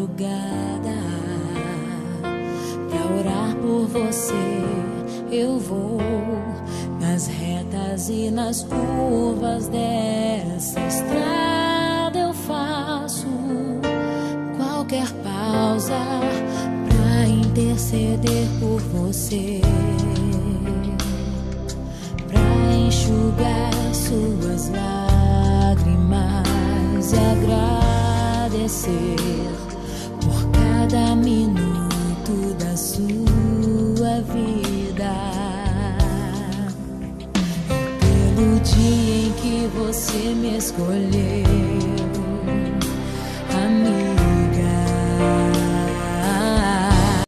madrugada pra orar por você. Eu vou nas retas e nas curvas dessa estrada. Eu faço qualquer pausa pra interceder por você, pra enxugar suas lágrimas e agradecer por cada minuto da sua vida, pelo dia em que você me escolheu.